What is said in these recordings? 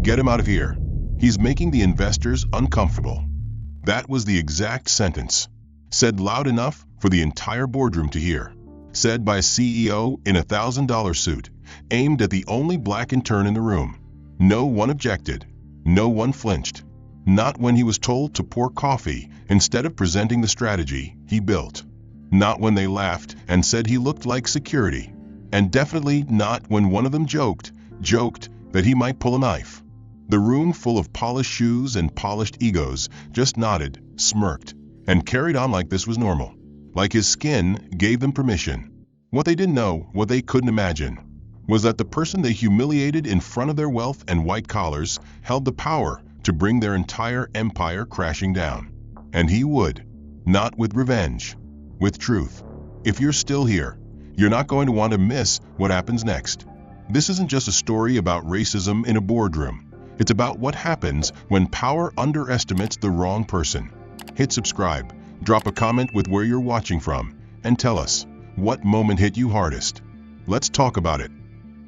Get him out of here. He's making the investors uncomfortable." That was the exact sentence, said loud enough for the entire boardroom to hear. Said by a CEO in a $1,000 suit, aimed at the only black intern in the room. No one objected. No one flinched. Not when he was told to pour coffee instead of presenting the strategy he built. Not when they laughed and said he looked like security. And definitely not when one of them joked that he might pull a knife. The room full of polished shoes and polished egos just nodded, smirked, and carried on like this was normal. Like his skin gave them permission. What they didn't know, what they couldn't imagine, was that the person they humiliated in front of their wealth and white collars held the power to bring their entire empire crashing down. And he would. Not with revenge. With truth. If you're still here, you're not going to want to miss what happens next. This isn't just a story about racism in a boardroom. It's about what happens when power underestimates the wrong person. Hit subscribe, drop a comment with where you're watching from, and tell us, what moment hit you hardest? Let's talk about it.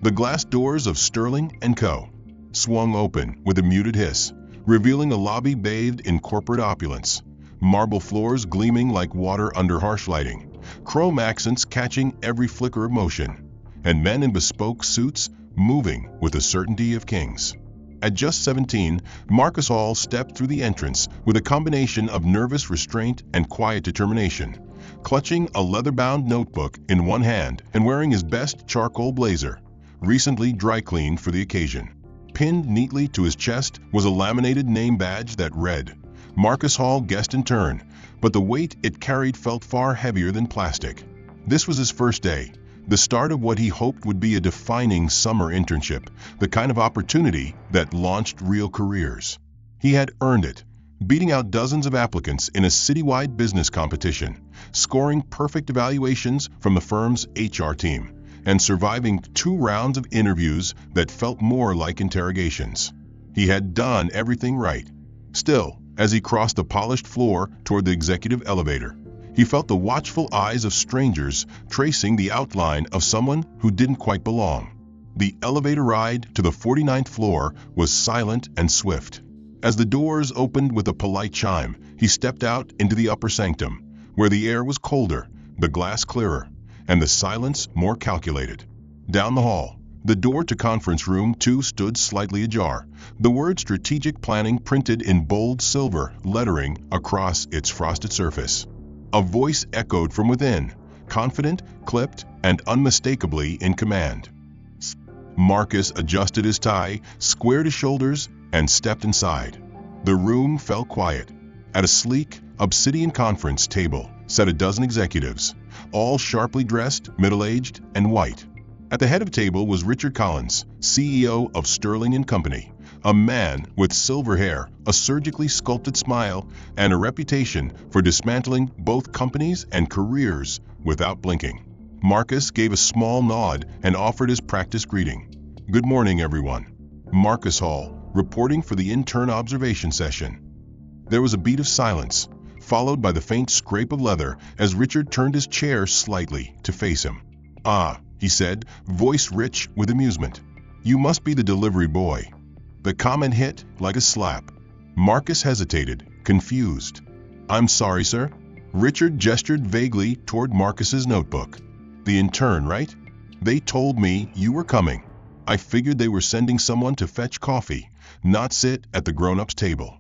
The glass doors of Sterling & Co. swung open with a muted hiss, revealing a lobby bathed in corporate opulence. Marble floors gleaming like water under harsh lighting, chrome accents catching every flicker of motion, and men in bespoke suits moving with the certainty of kings. At just 17, Marcus Hall stepped through the entrance with a combination of nervous restraint and quiet determination, clutching a leather-bound notebook in one hand and wearing his best charcoal blazer, recently dry-cleaned for the occasion. Pinned neatly to his chest was a laminated name badge that read, "Marcus Hall Guest Intern," but the weight it carried felt far heavier than plastic. This was his first day, the start of what he hoped would be a defining summer internship, the kind of opportunity that launched real careers. He had earned it, beating out dozens of applicants in a citywide business competition, scoring perfect evaluations from the firm's HR team, and surviving 2 rounds of interviews that felt more like interrogations. He had done everything right. Still, as he crossed the polished floor toward the executive elevator, he felt the watchful eyes of strangers tracing the outline of someone who didn't quite belong. The elevator ride to the 49th floor was silent and swift. As the doors opened with a polite chime, he stepped out into the upper sanctum, where the air was colder, the glass clearer, and the silence more calculated. Down the hall, the door to conference room 2 stood slightly ajar, the word strategic planning printed in bold silver lettering across its frosted surface. A voice echoed from within, confident, clipped, and unmistakably in command. Marcus adjusted his tie, squared his shoulders, and stepped inside. The room fell quiet. At a sleek, obsidian conference table sat a dozen executives, all sharply dressed, middle-aged, and white. At the head of the table was Richard Collins, CEO of Sterling & Company, a man with silver hair, a surgically sculpted smile, and a reputation for dismantling both companies and careers without blinking. Marcus gave a small nod and offered his practice greeting. "Good morning, everyone." Marcus Hall, reporting for the intern observation session. There was a beat of silence, followed by the faint scrape of leather as Richard turned his chair slightly to face him. "Ah," he said, voice rich with amusement. "You must be the delivery boy." The comment hit like a slap. Marcus hesitated, confused. "I'm sorry, sir." Richard gestured vaguely toward Marcus's notebook. "The intern, right? They told me you were coming. I figured they were sending someone to fetch coffee, not sit at the grown-ups table."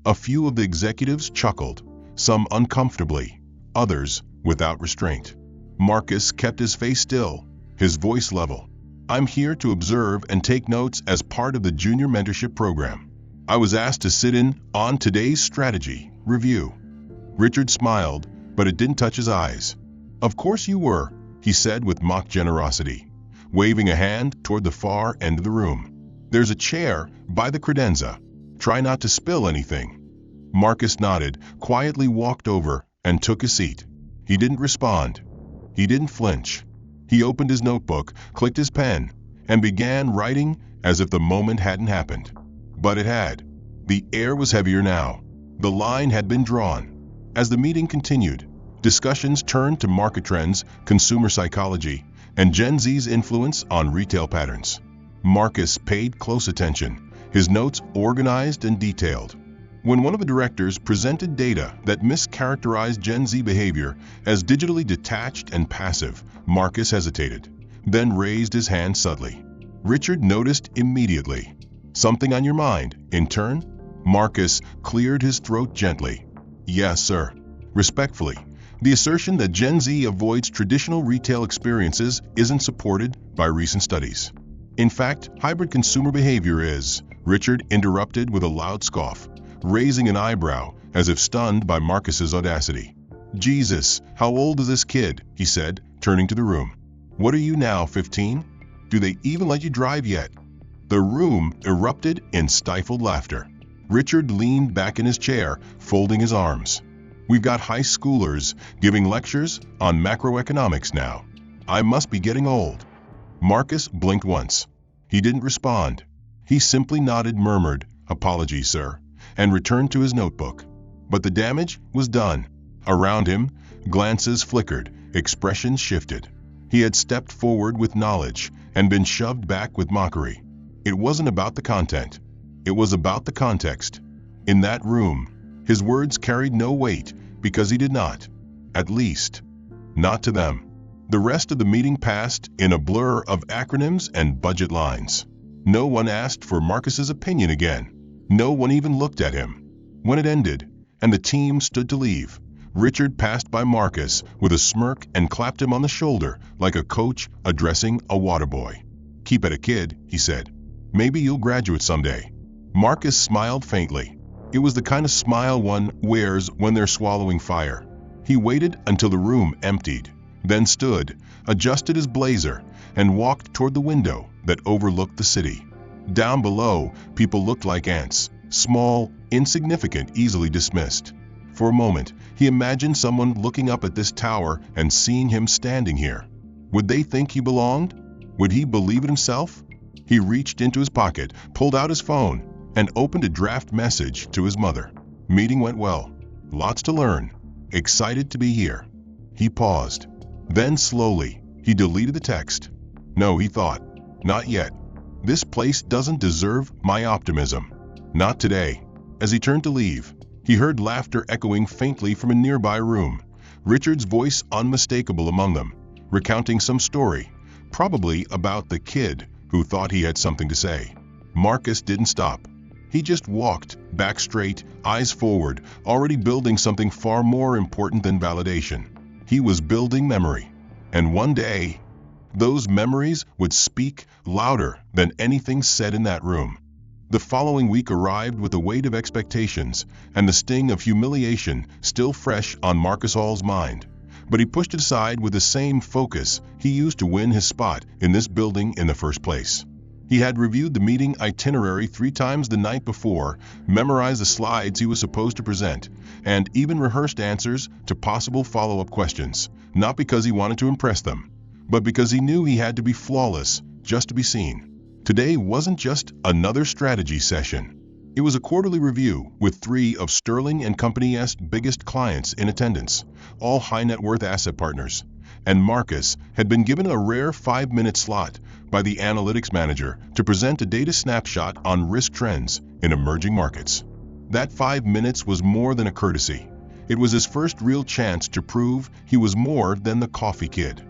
A few of the executives chuckled, some uncomfortably, others without restraint. Marcus kept his face still, his voice level. "I'm here to observe and take notes as part of the junior mentorship program. I was asked to sit in on today's strategy review." Richard smiled, but it didn't touch his eyes. "Of course you were," he said with mock generosity, waving a hand toward the far end of the room. "There's a chair by the credenza. Try not to spill anything." Marcus nodded, quietly walked over, and took a seat. He didn't respond. He didn't flinch. He opened his notebook, clicked his pen, and began writing as if the moment hadn't happened. But it had. The air was heavier now. The line had been drawn. As the meeting continued, discussions turned to market trends, consumer psychology, and Gen Z's influence on retail patterns. Marcus paid close attention, his notes organized and detailed. When one of the directors presented data that mischaracterized Gen Z behavior as digitally detached and passive, Marcus hesitated, then raised his hand subtly. Richard noticed immediately. "Something on your mind, intern?" Marcus cleared his throat gently. "Yes, sir." Respectfully, the assertion that Gen Z avoids traditional retail experiences isn't supported by recent studies. In fact, hybrid consumer behavior is, Richard interrupted with a loud scoff, raising an eyebrow as if stunned by Marcus's audacity. "Jesus, how old is this kid?" he said, turning to the room. "What are you now, 15? Do they even let you drive yet?" The room erupted in stifled laughter. Richard leaned back in his chair, folding his arms. "We've got high schoolers giving lectures on macroeconomics now. I must be getting old." Marcus blinked once. He didn't respond. He simply nodded, murmured, "Apologies, sir," and returned to his notebook. But the damage was done. Around him, glances flickered, expressions shifted. He had stepped forward with knowledge and been shoved back with mockery. It wasn't about the content. It was about the context. In that room, his words carried no weight because he did not. At least, not to them. The rest of the meeting passed in a blur of acronyms and budget lines. No one asked for Marcus's opinion again. No one even looked at him. When it ended, and the team stood to leave, Richard passed by Marcus with a smirk and clapped him on the shoulder like a coach addressing a water boy. "Keep at it, kid," he said. "Maybe you'll graduate someday." Marcus smiled faintly. It was the kind of smile one wears when they're swallowing fire. He waited until the room emptied, then stood, adjusted his blazer, and walked toward the window that overlooked the city. Down below, people looked like ants, small, insignificant, easily dismissed. For a moment, he imagined someone looking up at this tower and seeing him standing here. Would they think he belonged? Would he believe it himself? He reached into his pocket, pulled out his phone, and opened a draft message to his mother. "Meeting went well. Lots to learn. Excited to be here." He paused. Then slowly, he deleted the text. "No," he thought. "Not yet. This place doesn't deserve my optimism. Not today." As he turned to leave, he heard laughter echoing faintly from a nearby room, Richard's voice unmistakable among them, recounting some story, probably about the kid who thought he had something to say. Marcus didn't stop. He just walked, back straight, eyes forward, already building something far more important than validation. He was building memory. And one day, those memories would speak louder than anything said in that room. The following week arrived with the weight of expectations and the sting of humiliation still fresh on Marcus Hall's mind. But he pushed it aside with the same focus he used to win his spot in this building in the first place. He had reviewed the meeting itinerary 3 times the night before, memorized the slides he was supposed to present, and even rehearsed answers to possible follow-up questions, not because he wanted to impress them, but because he knew he had to be flawless just to be seen. Today wasn't just another strategy session. It was a quarterly review with 3 of Sterling & Company's biggest clients in attendance, all high-net-worth asset partners. And Marcus had been given a rare 5-minute slot by the analytics manager to present a data snapshot on risk trends in emerging markets. That 5 minutes was more than a courtesy. It was his first real chance to prove he was more than the coffee kid.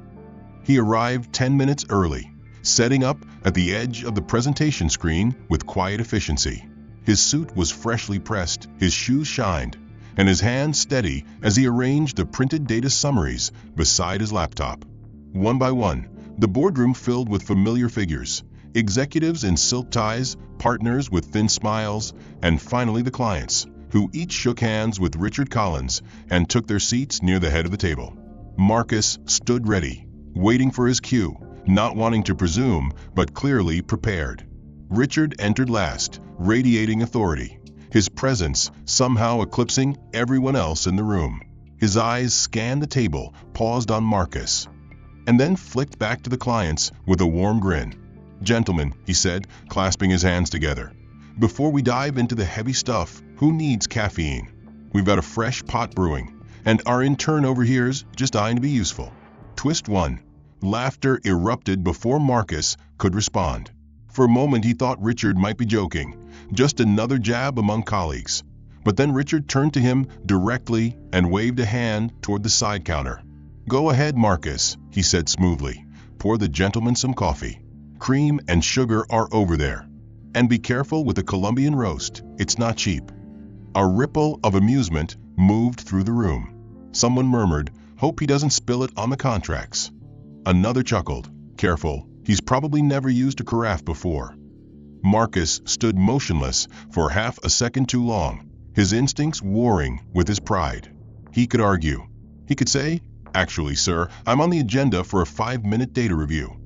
He arrived 10 minutes early, setting up at the edge of the presentation screen with quiet efficiency. His suit was freshly pressed, his shoes shined, and his hands steady as he arranged the printed data summaries beside his laptop. One by one, the boardroom filled with familiar figures, executives in silk ties, partners with thin smiles, and finally the clients, who each shook hands with Richard Collins and took their seats near the head of the table. Marcus stood ready, waiting for his cue, not wanting to presume, but clearly prepared. Richard entered last, radiating authority, his presence somehow eclipsing everyone else in the room. His eyes scanned the table, paused on Marcus, and then flicked back to the clients with a warm grin. "Gentlemen," he said, clasping his hands together, "before we dive into the heavy stuff, who needs caffeine? We've got a fresh pot brewing, and our intern over here's just dying to be useful." Twist 1. Laughter erupted before Marcus could respond. For a moment he thought Richard might be joking, just another jab among colleagues. But then Richard turned to him directly and waved a hand toward the side counter. "Go ahead, Marcus," he said smoothly. "Pour the gentleman some coffee. Cream and sugar are over there. And be careful with the Colombian roast, it's not cheap." A ripple of amusement moved through the room. Someone murmured, "Hope he doesn't spill it on the contracts." Another chuckled, "Careful, he's probably never used a carafe before." Marcus stood motionless for half a second too long, his instincts warring with his pride. He could argue. He could say, "Actually, sir, I'm on the agenda for a 5-minute data review."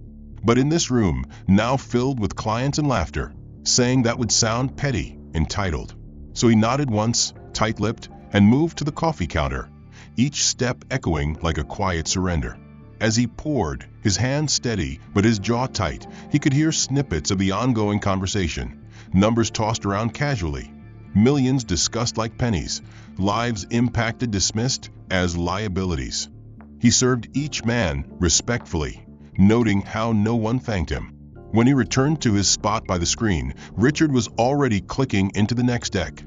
But in this room, now filled with clients and laughter, saying that would sound petty, entitled. So he nodded once, tight-lipped, and moved to the coffee counter, each step echoing like a quiet surrender. As he poured, his hand steady but his jaw tight, he could hear snippets of the ongoing conversation, numbers tossed around casually, millions discussed like pennies, lives impacted dismissed as liabilities. He served each man respectfully, noting how no one thanked him. When he returned to his spot by the screen, Richard was already clicking into the next deck,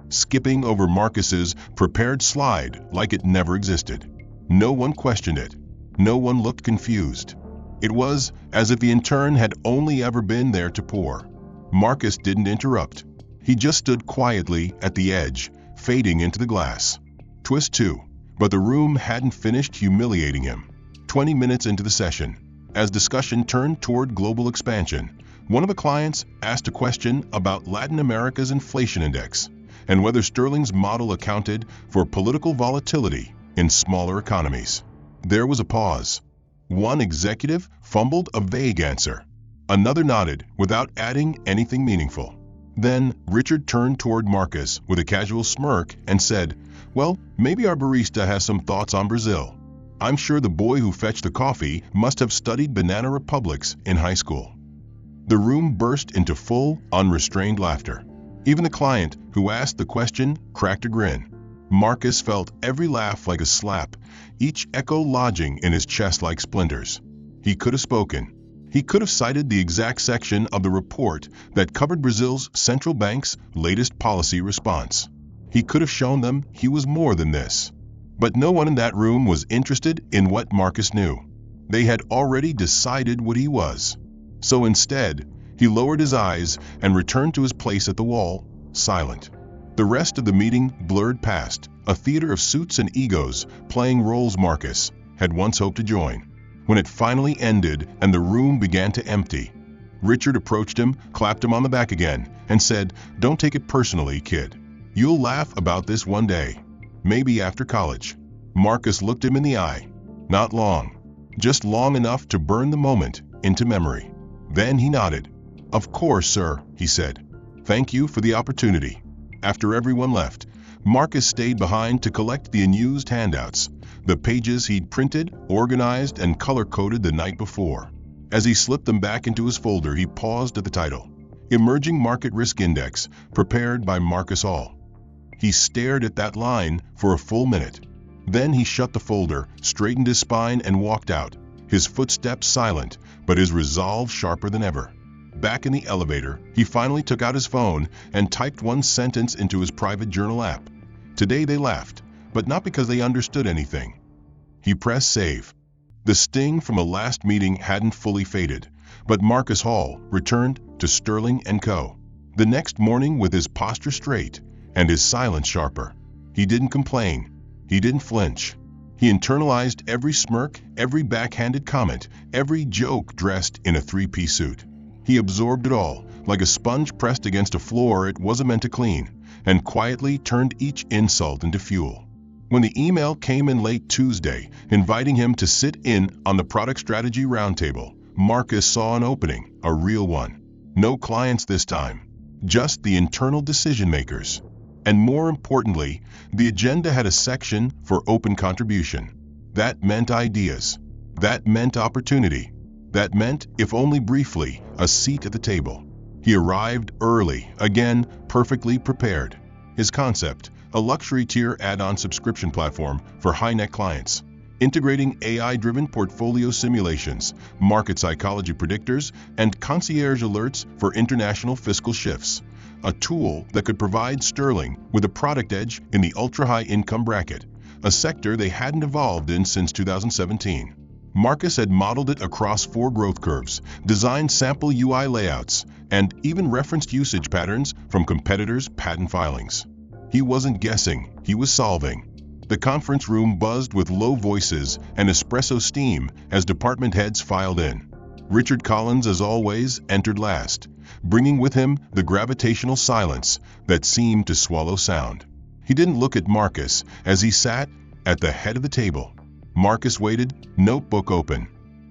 skipping over Marcus's prepared slide like it never existed. No one questioned it. No one looked confused. It was as if the intern had only ever been there to pour. Marcus didn't interrupt. He just stood quietly at the edge, fading into the glass. Twist 2. But the room hadn't finished humiliating him. 20 minutes into the session, as discussion turned toward global expansion, one of the clients asked a question about Latin America's inflation index and whether sterling's model accounted for political volatility in smaller economies. There was a pause. One executive fumbled a vague answer. Another nodded without adding anything meaningful. Then Richard turned toward Marcus with a casual smirk and said, "Well, maybe our barista has some thoughts on Brazil. I'm sure the boy who fetched the coffee must have studied banana republics in high school." The room burst into full, unrestrained laughter. Even the client who asked the question cracked a grin. Marcus felt every laugh like a slap, each echo lodging in his chest like splinters. He could have spoken. He could have cited the exact section of the report that covered Brazil's central bank's latest policy response. He could have shown them he was more than this. But no one in that room was interested in what Marcus knew. They had already decided what he was. So instead, he lowered his eyes and returned to his place at the wall, silent. The rest of the meeting blurred past, a theater of suits and egos playing roles Marcus had once hoped to join. When it finally ended and the room began to empty, Richard approached him, clapped him on the back again, and said, "Don't take it personally, kid. You'll laugh about this one day. Maybe after college." Marcus looked him in the eye. Not long. Just long enough to burn the moment into memory. Then he nodded. "Of course, sir," he said. "Thank you for the opportunity." After everyone left, Marcus stayed behind to collect the unused handouts, the pages he'd printed, organized, and color-coded the night before. As he slipped them back into his folder, he paused at the title, Emerging Market Risk Index, prepared by Marcus Hall. He stared at that line for a full minute. Then he shut the folder, straightened his spine, and walked out, his footsteps silent, but his resolve sharper than ever. Back in the elevator, he finally took out his phone and typed one sentence into his private journal app. Today they laughed, but not because they understood anything. He pressed save. The sting from a last meeting hadn't fully faded, but Marcus Hall returned to Sterling & Co. The next morning with his posture straight and his silence sharper. He didn't complain. He didn't flinch. He internalized every smirk, every backhanded comment, every joke dressed in a three-piece suit. He absorbed it all, like a sponge pressed against a floor it wasn't meant to clean, and quietly turned each insult into fuel. When the email came in late Tuesday, inviting him to sit in on the product strategy roundtable, Marcus saw an opening, a real one. No clients this time, just the internal decision makers. And more importantly, the agenda had a section for open contribution. That meant ideas. That meant opportunity. That meant, if only briefly, a seat at the table. He arrived early, again, perfectly prepared. His concept, a luxury tier add-on subscription platform for high-net clients, integrating AI-driven portfolio simulations, market psychology predictors, and concierge alerts for international fiscal shifts, a tool that could provide Sterling with a product edge in the ultra-high income bracket, a sector they hadn't evolved in since 2017. Marcus had modeled it across 4 growth curves, designed sample UI layouts, and even referenced usage patterns from competitors' patent filings. He wasn't guessing, he was solving. The conference room buzzed with low voices and espresso steam as department heads filed in. Richard Collins, as always, entered last, bringing with him the gravitational silence that seemed to swallow sound. He didn't look at Marcus as he sat at the head of the table. Marcus waited, notebook open,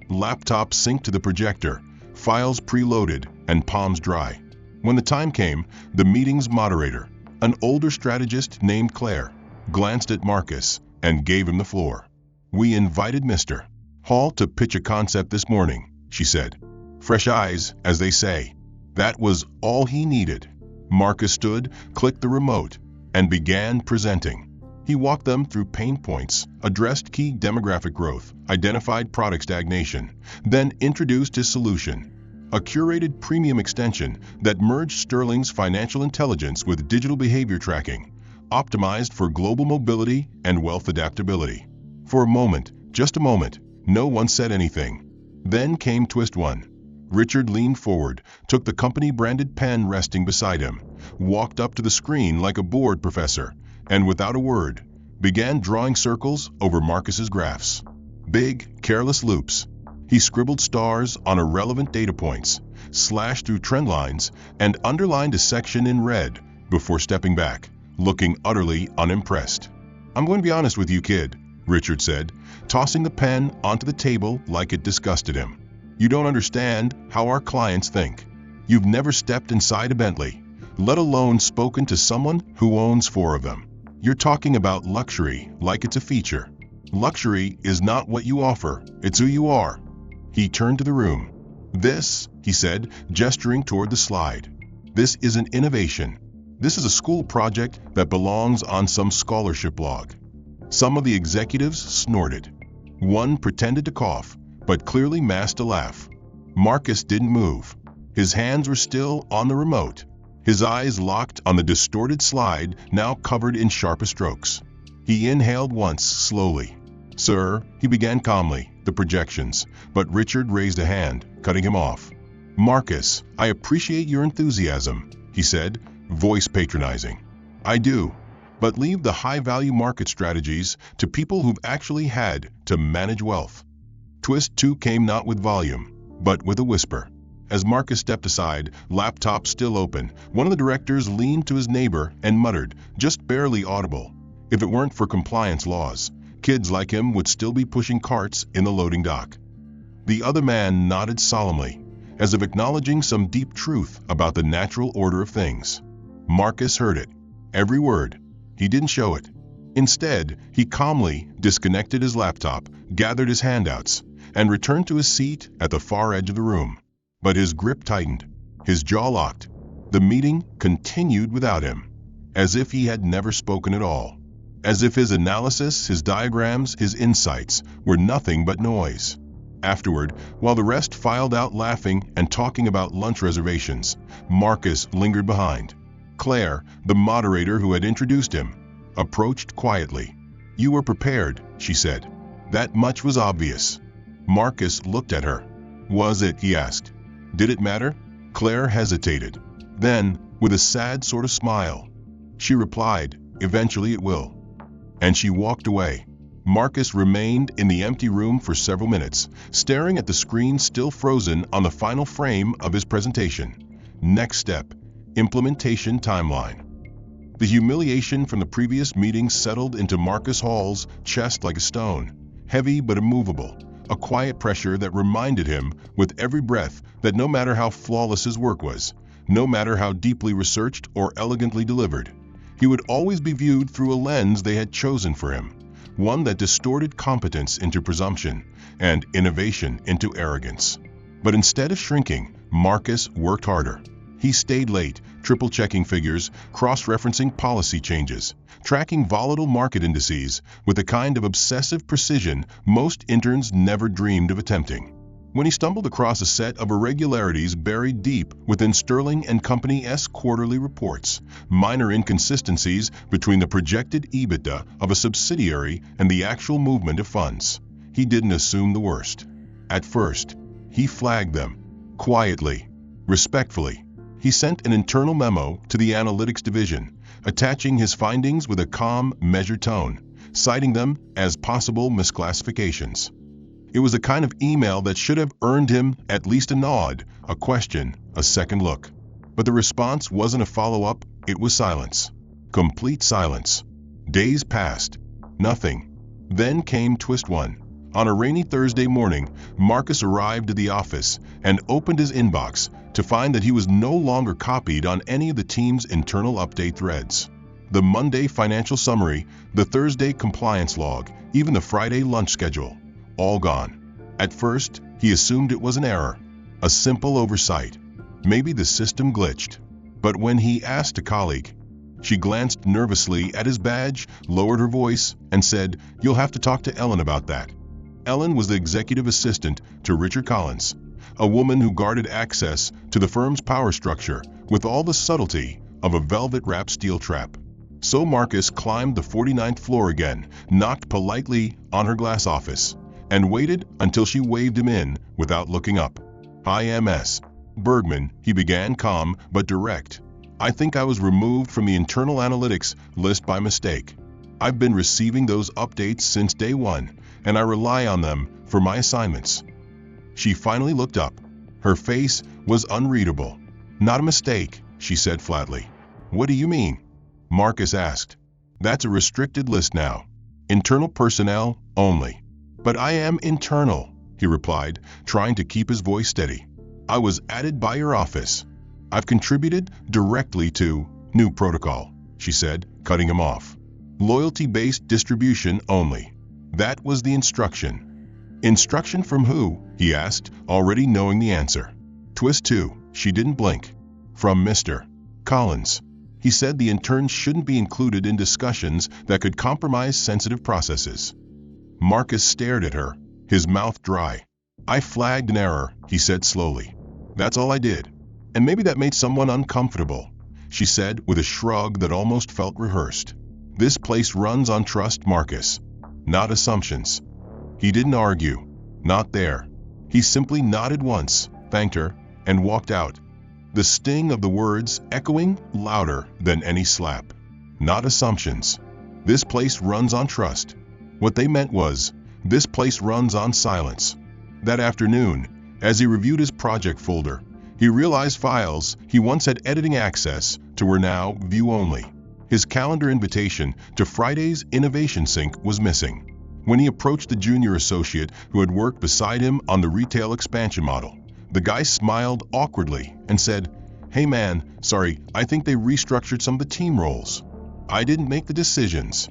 laptop synced to the projector, files preloaded, and palms dry. When the time came, the meeting's moderator, an older strategist named Claire, glanced at Marcus and gave him the floor. "We invited Mr. Hall to pitch a concept this morning," she said. "Fresh eyes, as they say." That was all he needed. Marcus stood, clicked the remote, and began presenting. He walked them through pain points, addressed key demographic growth, identified product stagnation, then introduced his solution, a curated premium extension that merged Sterling's financial intelligence with digital behavior tracking, optimized for global mobility and wealth adaptability. For a moment, just a moment, no one said anything. Then came twist 1. Richard leaned forward, took the company-branded pen resting beside him, walked up to the screen like a bored professor, and without a word, began drawing circles over Marcus's graphs. Big, careless loops. He scribbled stars on irrelevant data points, slashed through trend lines, and underlined a section in red before stepping back, looking utterly unimpressed. "I'm going to be honest with you, kid," Richard said, tossing the pen onto the table like it disgusted him. "You don't understand how our clients think. You've never stepped inside a Bentley, let alone spoken to someone who owns 4 of them. You're talking about luxury like it's a feature. Luxury is not what you offer, it's who you are." He turned to the room. "This," he said, gesturing toward the slide, "this isn't innovation. This is a school project that belongs on some scholarship blog." Some of the executives snorted. One pretended to cough, but clearly masked a laugh. Marcus didn't move. His hands were still on the remote, his eyes locked on the distorted slide now covered in sharpest strokes. He inhaled once, slowly. "Sir," he began calmly, the projections, but Richard raised a hand, cutting him off. "Marcus, I appreciate your enthusiasm," he said, voice patronizing. "I do. But leave the high-value market strategies to people who've actually had to manage wealth." Twist 2 came not with volume, but with a whisper. As Marcus stepped aside, laptop still open, one of the directors leaned to his neighbor and muttered, just barely audible, "If it weren't for compliance laws, kids like him would still be pushing carts in the loading dock." The other man nodded solemnly, as if acknowledging some deep truth about the natural order of things. Marcus heard it, every word. He didn't show it. Instead, he calmly disconnected his laptop, gathered his handouts, and returned to his seat at the far edge of the room. But his grip tightened, his jaw locked. The meeting continued without him, as if he had never spoken at all. As if his analysis, his diagrams, his insights were nothing but noise. Afterward, while the rest filed out laughing and talking about lunch reservations, Marcus lingered behind. Claire, the moderator who had introduced him, approached quietly. "You were prepared," she said. "That much was obvious." Marcus looked at her. "Was it?" he asked. "Did it matter?" Claire hesitated. Then, with a sad sort of smile, she replied, "Eventually it will." And she walked away. Marcus remained in the empty room for several minutes, staring at the screen still frozen on the final frame of his presentation. Next step, implementation timeline. The humiliation from the previous meeting settled into Marcus Hall's chest like a stone, heavy but immovable, a quiet pressure that reminded him with every breath that no matter how flawless his work was, no matter how deeply researched or elegantly delivered, he would always be viewed through a lens they had chosen for him, one that distorted competence into presumption and innovation into arrogance. But instead of shrinking, Marcus worked harder. He stayed late, triple-checking figures, cross-referencing policy changes, tracking volatile market indices with a kind of obsessive precision most interns never dreamed of attempting. when he stumbled across a set of irregularities buried deep within Sterling and Company's quarterly reports, minor inconsistencies between the projected EBITDA of a subsidiary and the actual movement of funds. He didn't assume the worst. At first, he flagged them, quietly, respectfully. He sent an internal memo to the analytics division, attaching his findings with a calm, measured tone, citing them as possible misclassifications. It was a kind of email that should have earned him at least a nod, a question, a second look. But the response wasn't a follow-up, it was silence. Complete silence. Days passed. Nothing. Then came twist one. On a rainy Thursday morning, Marcus arrived at the office and opened his inbox to find that he was no longer copied on any of the team's internal update threads. The Monday financial summary, the Thursday compliance log, even the Friday lunch schedule, all gone. At first, he assumed it was an error, a simple oversight. Maybe the system glitched. But when he asked a colleague, she glanced nervously at his badge, lowered her voice, and said, "You'll have to talk to Ellen about that." Ellen was the executive assistant to Richard Collins, a woman who guarded access to the firm's power structure with all the subtlety of a velvet-wrapped steel trap. So Marcus climbed the 49th floor again, knocked politely on her glass office, and waited until she waved him in without looking up. "Hi, MS. Bergman," he began, calm but direct. "I think I was removed from the internal analytics list by mistake. I've been receiving those updates since day one, and I rely on them for my assignments." She finally looked up. Her face was unreadable. "Not a mistake," she said flatly. "What do you mean?" Marcus asked. "That's a restricted list now. Internal personnel only." "But I am internal," he replied, trying to keep his voice steady. "I was added by your office. I've contributed directly to new protocol," she said, cutting him off. "Loyalty-based distribution only." That was the instruction. "Instruction from who?" he asked, already knowing the answer. Twist two. She didn't blink. "From Mr. Collins. He said the interns shouldn't be included in discussions that could compromise sensitive processes." Marcus stared at her, his mouth dry. "I flagged an error," he said slowly. "That's all I did. And maybe that made someone uncomfortable," she said with a shrug that almost felt rehearsed. "This place runs on trust, Marcus, not assumptions." He didn't argue. Not there. He simply nodded once, thanked her, and walked out. The sting of the words echoing louder than any slap. Not assumptions. This place runs on trust. What they meant was, this place runs on silence. That afternoon, as he reviewed his project folder, he realized files he once had editing access to were now view-only. His calendar invitation to Friday's Innovation Sync was missing. When he approached the junior associate who had worked beside him on the retail expansion model, the guy smiled awkwardly and said, "Hey man, sorry, I think they restructured some of the team roles. I didn't make the decisions."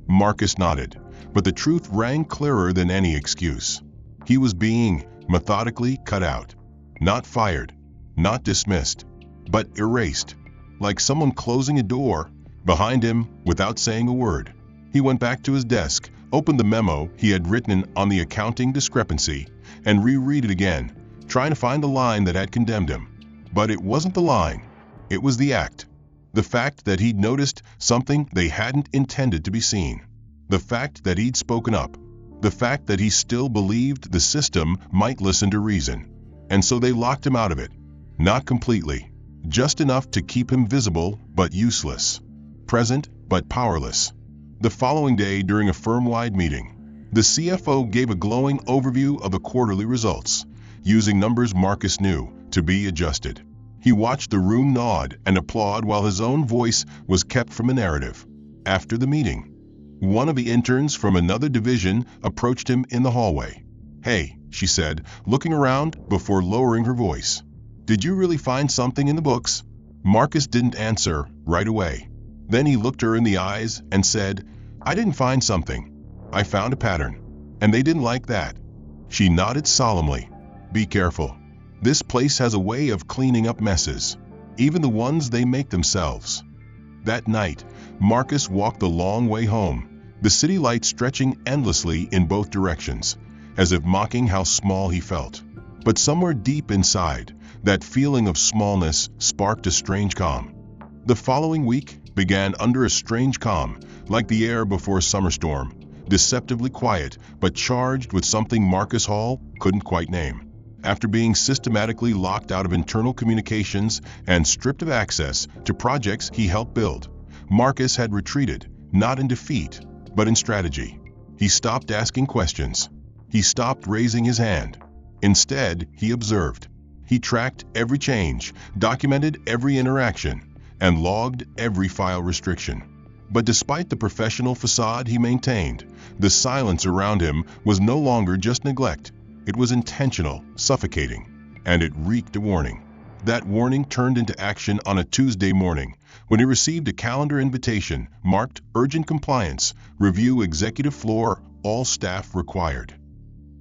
Marcus nodded, but the truth rang clearer than any excuse. He was being methodically cut out. Not fired, not dismissed, but erased, like someone closing a door behind him without saying a word. He went back to his desk, opened the memo he had written on the accounting discrepancy, and reread it again, trying to find the line that had condemned him. But it wasn't the line. It was the act. The fact that he'd noticed something they hadn't intended to be seen. The fact that he'd spoken up. The fact that he still believed the system might listen to reason. And so they locked him out of it. Not completely. Just enough to keep him visible but useless. Present but powerless. The following day, during a firm-wide meeting, the CFO gave a glowing overview of the quarterly results, using numbers Marcus knew to be adjusted. He watched the room nod and applaud while his own voice was kept from the narrative. After the meeting, one of the interns from another division approached him in the hallway. "Hey," she said, looking around before lowering her voice. "Did you really find something in the books?" Marcus didn't answer right away. Then he looked her in the eyes and said, "I didn't find something. I found a pattern. And they didn't like that." She nodded solemnly. "Be careful. This place has a way of cleaning up messes, even the ones they make themselves." That night, Marcus walked the long way home, the city lights stretching endlessly in both directions, as if mocking how small he felt. But somewhere deep inside, that feeling of smallness sparked a strange calm. The following week began under a strange calm, like the air before a summer storm, deceptively quiet, but charged with something Marcus Hall couldn't quite name. After being systematically locked out of internal communications and stripped of access to projects he helped build, Marcus had retreated, not in defeat, but in strategy. He stopped asking questions. He stopped raising his hand. Instead, he observed. He tracked every change, documented every interaction, and logged every file restriction. But despite the professional facade he maintained, the silence around him was no longer just neglect. It was intentional, suffocating, and it reeked a warning. That warning turned into action on a Tuesday morning when he received a calendar invitation marked urgent compliance, review executive floor, all staff required.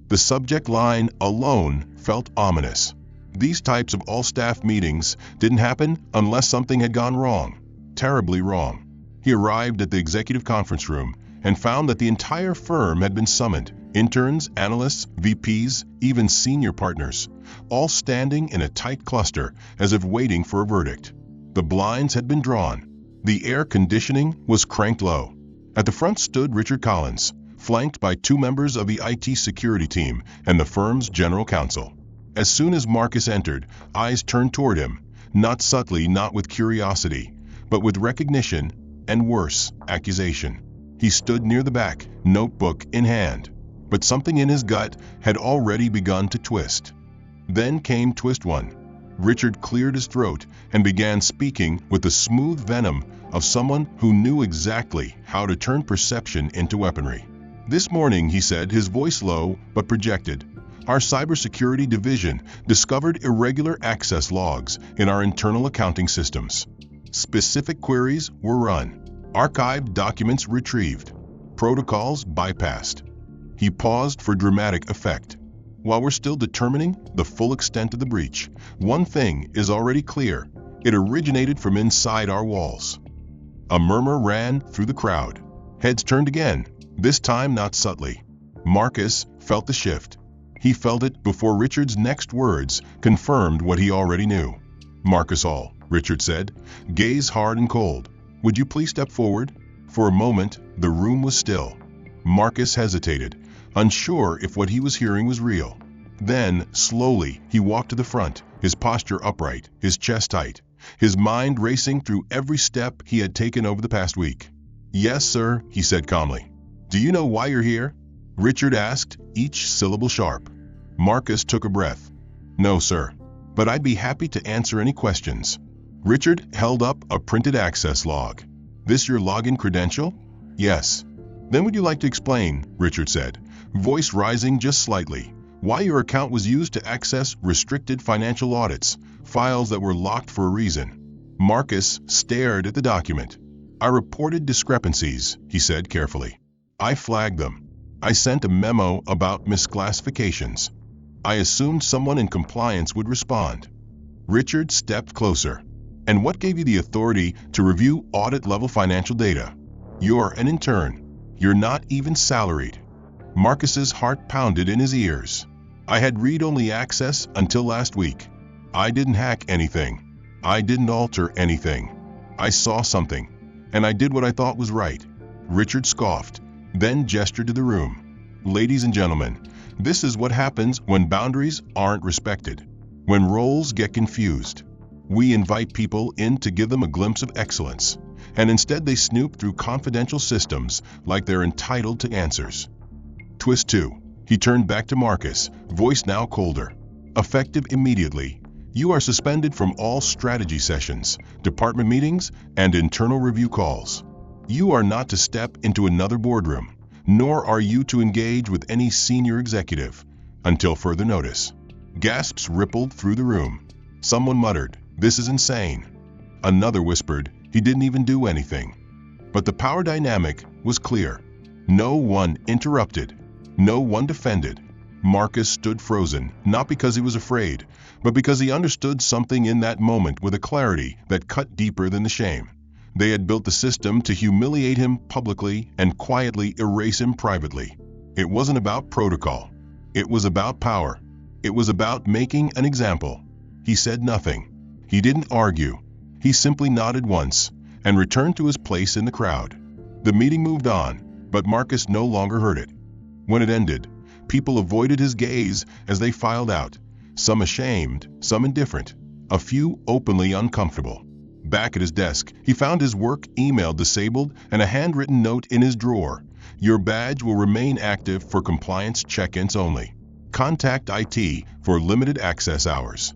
The subject line alone felt ominous. These types of all-staff meetings didn't happen unless something had gone wrong, terribly wrong. He arrived at the executive conference room and found that the entire firm had been summoned, interns, analysts, VPs, even senior partners, all standing in a tight cluster as if waiting for a verdict. The blinds had been drawn. The air conditioning was cranked low. At the front stood Richard Collins, flanked by two members of the IT security team and the firm's general counsel. As soon as Marcus entered, eyes turned toward him, not subtly, not with curiosity, but with recognition and worse, accusation. He stood near the back, notebook in hand, but something in his gut had already begun to twist. Then came twist one. Richard cleared his throat and began speaking with the smooth venom of someone who knew exactly how to turn perception into weaponry. This morning, he said, his voice low but projected, our cybersecurity division discovered irregular access logs in our internal accounting systems. Specific queries were run, archived documents retrieved, protocols bypassed. He paused for dramatic effect. While we're still determining the full extent of the breach, one thing is already clear. It originated from inside our walls. A murmur ran through the crowd. Heads turned again, this time not subtly. Marcus felt the shift. He felt it before Richard's next words confirmed what he already knew. Marcus Hall, Richard said, gaze hard and cold. Would you please step forward? For a moment, the room was still. Marcus hesitated, unsure if what he was hearing was real. Then, slowly, he walked to the front, his posture upright, his chest tight, his mind racing through every step he had taken over the past week. Yes, sir, he said calmly. Do you know why you're here? Richard asked, each syllable sharp. Marcus took a breath. No, sir, but I'd be happy to answer any questions. Richard held up a printed access log. This your login credential? Yes. Then would you like to explain, Richard said, voice rising just slightly, why your account was used to access restricted financial audits, files that were locked for a reason? Marcus stared at the document. I reported discrepancies, he said carefully. I flagged them. I sent a memo about misclassifications. I assumed someone in compliance would respond. Richard stepped closer. And what gave you the authority to review audit-level financial data? You're an intern. You're not even salaried. Marcus's heart pounded in his ears. I had read-only access until last week. I didn't hack anything. I didn't alter anything. I saw something, and I did what I thought was right. Richard scoffed, then gestured to the room. Ladies and gentlemen, this is what happens when boundaries aren't respected, when roles get confused. We invite people in to give them a glimpse of excellence, and instead they snoop through confidential systems like they're entitled to answers. Twist 2. He turned back to Marcus, voice now colder. Effective immediately. You are suspended from all strategy sessions, department meetings, and internal review calls. You are not to step into another boardroom, nor are you to engage with any senior executive until further notice. Gasps rippled through the room. Someone muttered, "This is insane." Another whispered, "He didn't even do anything." But the power dynamic was clear. No one interrupted. No one defended. Marcus stood frozen, not because he was afraid, but because he understood something in that moment with a clarity that cut deeper than the shame. They had built the system to humiliate him publicly and quietly erase him privately. It wasn't about protocol. It was about power. It was about making an example. He said nothing. He didn't argue. He simply nodded once and returned to his place in the crowd. The meeting moved on, but Marcus no longer heard it. When it ended, people avoided his gaze as they filed out, some ashamed, some indifferent, a few openly uncomfortable. Back at his desk, he found his work email disabled and a handwritten note in his drawer. Your badge will remain active for compliance check-ins only. Contact IT for limited access hours.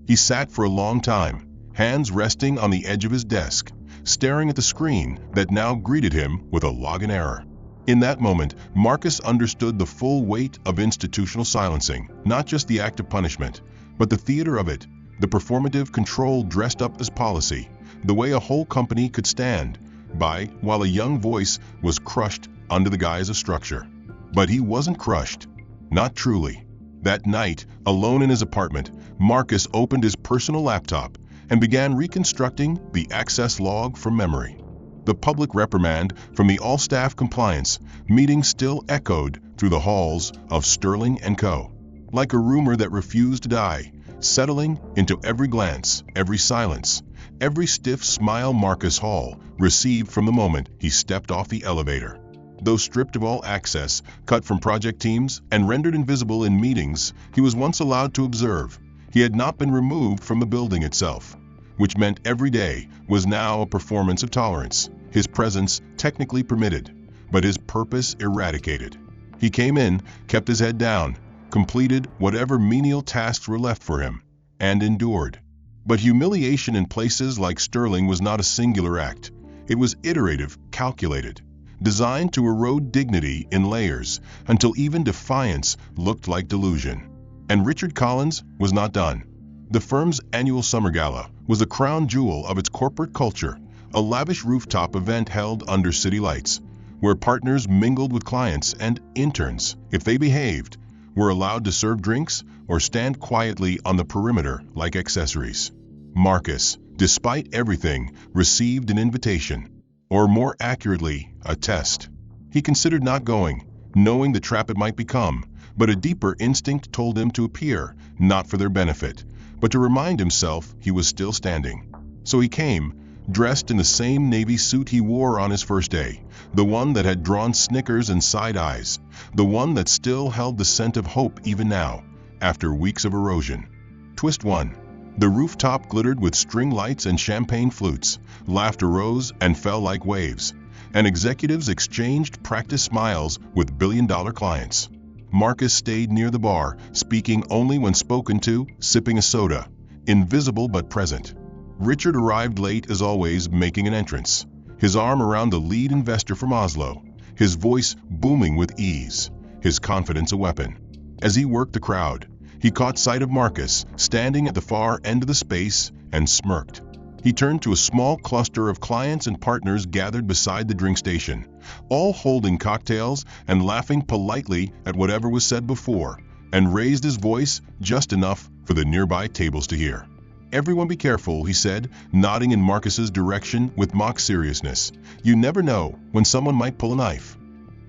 He sat for a long time, hands resting on the edge of his desk, staring at the screen that now greeted him with a login error. In that moment, Marcus understood the full weight of institutional silencing, not just the act of punishment, but the theater of it, the performative control dressed up as policy, the way a whole company could stand by while a young voice was crushed under the guise of structure. But he wasn't crushed. Not truly. That night, alone in his apartment, Marcus opened his personal laptop and began reconstructing the access log from memory. The public reprimand from the all-staff compliance meeting still echoed through the halls of Sterling & Co. Like a rumor that refused to die, settling into every glance, every silence, every stiff smile Marcus Hall received from the moment he stepped off the elevator. Though stripped of all access, cut from project teams, and rendered invisible in meetings he was once allowed to observe, he had not been removed from the building itself, which meant every day was now a performance of tolerance, his presence technically permitted, but his purpose eradicated. He came in, kept his head down, completed whatever menial tasks were left for him, and endured. But humiliation in places like Sterling was not a singular act. It was iterative, calculated, designed to erode dignity in layers until even defiance looked like delusion. And Richard Collins was not done. The firm's annual summer gala was a crown jewel of its corporate culture, a lavish rooftop event held under city lights, where partners mingled with clients and interns, if they behaved, were allowed to serve drinks or stand quietly on the perimeter like accessories. Marcus, despite everything, received an invitation, or more accurately, a test. He considered not going, knowing the trap it might become, but a deeper instinct told him to appear, not for their benefit, but to remind himself he was still standing. So he came, dressed in the same navy suit he wore on his first day, the one that had drawn snickers and side eyes, the one that still held the scent of hope even now, after weeks of erosion. Twist 1. The rooftop glittered with string lights and champagne flutes, laughter rose and fell like waves, and executives exchanged practice smiles with billion-dollar clients. Marcus stayed near the bar, speaking only when spoken to, sipping a soda, invisible but present. Richard arrived late as always, making an entrance, his arm around the lead investor from Oslo, his voice booming with ease, his confidence a weapon. As he worked the crowd, he caught sight of Marcus standing at the far end of the space and smirked. He turned to a small cluster of clients and partners gathered beside the drink station, all holding cocktails and laughing politely at whatever was said before, and raised his voice just enough for the nearby tables to hear. "Everyone be careful," he said, nodding in Marcus's direction with mock seriousness. "You never know when someone might pull a knife."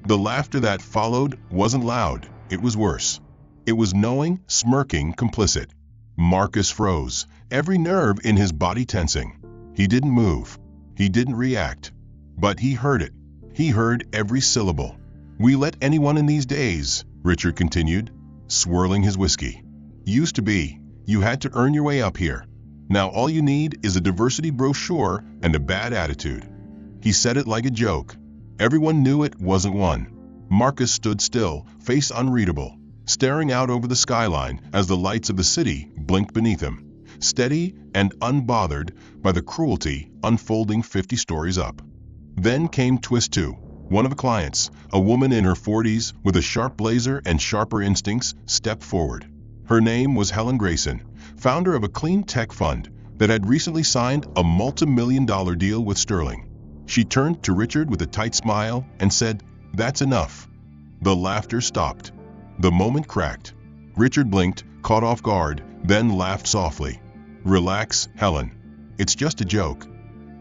The laughter that followed wasn't loud, it was worse. It was knowing, smirking, complicit. Marcus froze, every nerve in his body tensing. He didn't move. He didn't react. But he heard it. He heard every syllable. "We let anyone in these days," Richard continued, swirling his whiskey. "Used to be, you had to earn your way up here. Now all you need is a diversity brochure and a bad attitude." He said it like a joke. Everyone knew it wasn't one. Marcus stood still, face unreadable, staring out over the skyline as the lights of the city blinked beneath him, steady and unbothered by the cruelty unfolding 50 stories up. Then came twist 2. One of the clients, a woman in her 40s with a sharp blazer and sharper instincts, stepped forward. Her name was Helen Grayson, founder of a clean tech fund that had recently signed a multi-million-dollar deal with Sterling. She turned to Richard with a tight smile and said, "That's enough." The laughter stopped. The moment cracked. Richard blinked, caught off guard, then laughed softly. "Relax, Helen. It's just a joke."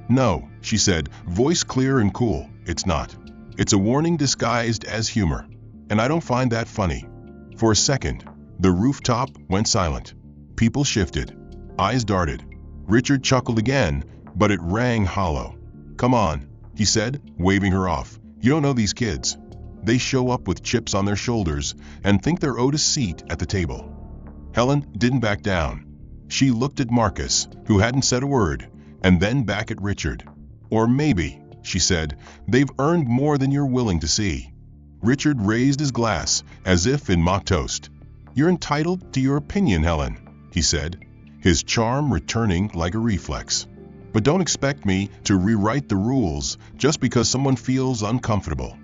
"No," she said, voice clear and cool, "it's not. It's a warning disguised as humor. And I don't find that funny." For a second, The rooftop went silent. People shifted. Eyes darted. Richard chuckled again, but it rang hollow. "Come on," he said, waving her off. "You don't know these kids. They show up with chips on their shoulders and think they're owed a seat at the table." Helen didn't back down. She looked at Marcus, who hadn't said a word, and then back at Richard. "Or maybe," she said, "they've earned more than you're willing to see." Richard raised his glass, as if in mock toast. "You're entitled to your opinion, Helen," he said, his charm returning like a reflex. "But don't expect me to rewrite the rules just because someone feels uncomfortable."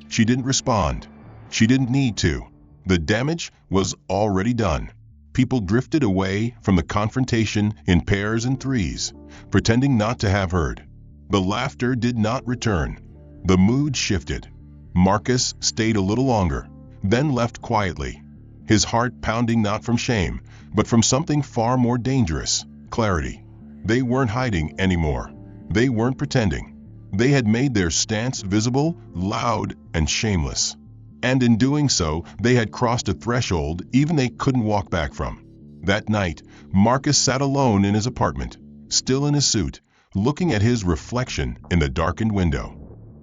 She didn't respond. She didn't need to. The damage was already done. People drifted away from the confrontation in pairs and threes, pretending not to have heard. The laughter did not return. The mood shifted. Marcus stayed a little longer, then left quietly, his heart pounding not from shame, but from something far more dangerous: clarity. They weren't hiding anymore. They weren't pretending. They had made their stance visible, loud, and shameless. And in doing so, they had crossed a threshold even they couldn't walk back from. That night, Marcus sat alone in his apartment, still in his suit, looking at his reflection in the darkened window.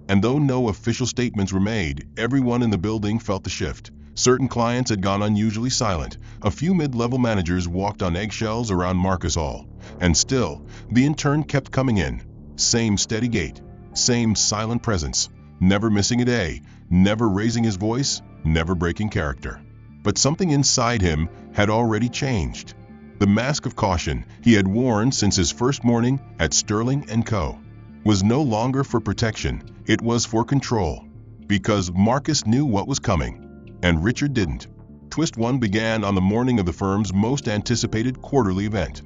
And though no official statements were made, everyone in the building felt the shift. Certain clients had gone unusually silent. A few mid-level managers walked on eggshells around Marcus Hall. And still, the intern kept coming in. Same steady gait, same silent presence, never missing a day, never raising his voice, never breaking character. But something inside him had already changed. The mask of caution he had worn since his first morning at Sterling & Co. was no longer for protection, it was for control. Because Marcus knew what was coming, and Richard didn't. Twist 1 began on the morning of the firm's most anticipated quarterly event,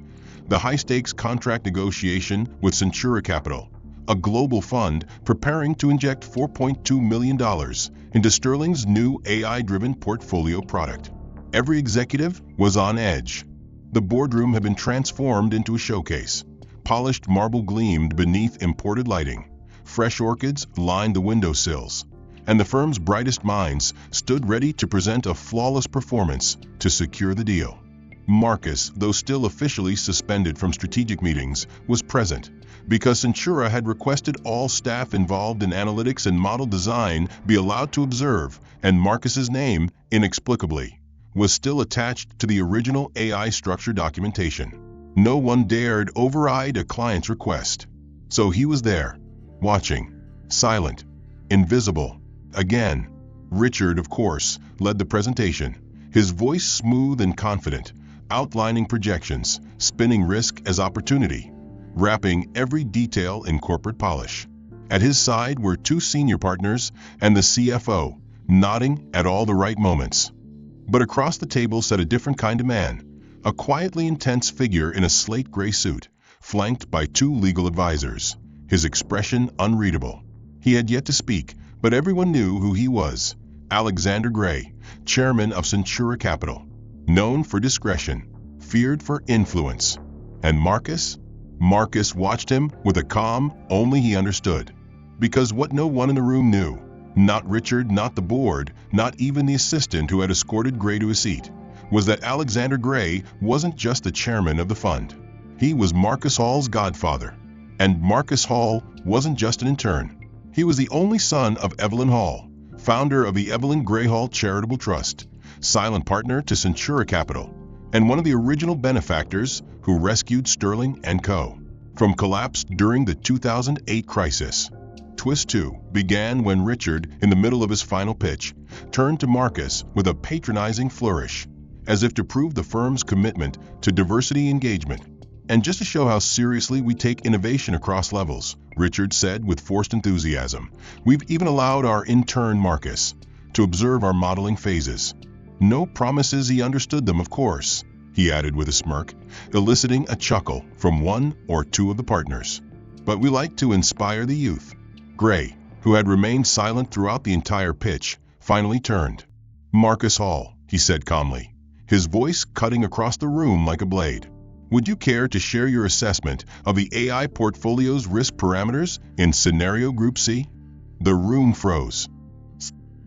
the high-stakes contract negotiation with Centura Capital, a global fund preparing to inject $4.2 million into Sterling's new AI-driven portfolio product. Every executive was on edge. The boardroom had been transformed into a showcase. Polished marble gleamed beneath imported lighting. Fresh orchids lined the windowsills, and the firm's brightest minds stood ready to present a flawless performance to secure the deal. Marcus, though still officially suspended from strategic meetings, was present, because Centura had requested all staff involved in analytics and model design be allowed to observe, and Marcus's name, inexplicably, was still attached to the original AI structure documentation. No one dared override a client's request. So he was there, watching, silent, invisible. Again, Richard, of course, led the presentation, his voice smooth and confident, outlining projections, spinning risk as opportunity, wrapping every detail in corporate polish. At his side were 2 senior partners and the CFO, nodding at all the right moments. But across the table sat a different kind of man, a quietly intense figure in a slate gray suit, flanked by 2 legal advisors, his expression unreadable. He had yet to speak, but everyone knew who he was: Alexander Gray, chairman of Centura Capital, known for discretion, feared for influence. And Marcus? Marcus watched him with a calm only he understood. Because what no one in the room knew, not Richard, not the board, not even the assistant who had escorted Gray to his seat, was that Alexander Gray wasn't just the chairman of the fund. He was Marcus Hall's godfather. And Marcus Hall wasn't just an intern. He was the only son of Evelyn Hall, founder of the Evelyn Gray Hall Charitable Trust, silent partner to Centura Capital, and one of the original benefactors who rescued Sterling & Co. from collapse during the 2008 crisis. Twist 2 began when Richard, in the middle of his final pitch, turned to Marcus with a patronizing flourish, as if to prove the firm's commitment to diversity engagement. And just to show how seriously we take innovation across levels, Richard said with forced enthusiasm, we've even allowed our intern Marcus to observe our modeling phases. No promises he understood them, of course, he added with a smirk, eliciting a chuckle from 1 or 2 of the partners. But we like to inspire the youth. Gray, who had remained silent throughout the entire pitch, finally turned. Marcus Hall, he said calmly, his voice cutting across the room like a blade. Would you care to share your assessment of the AI portfolio's risk parameters in Scenario Group C? The room froze.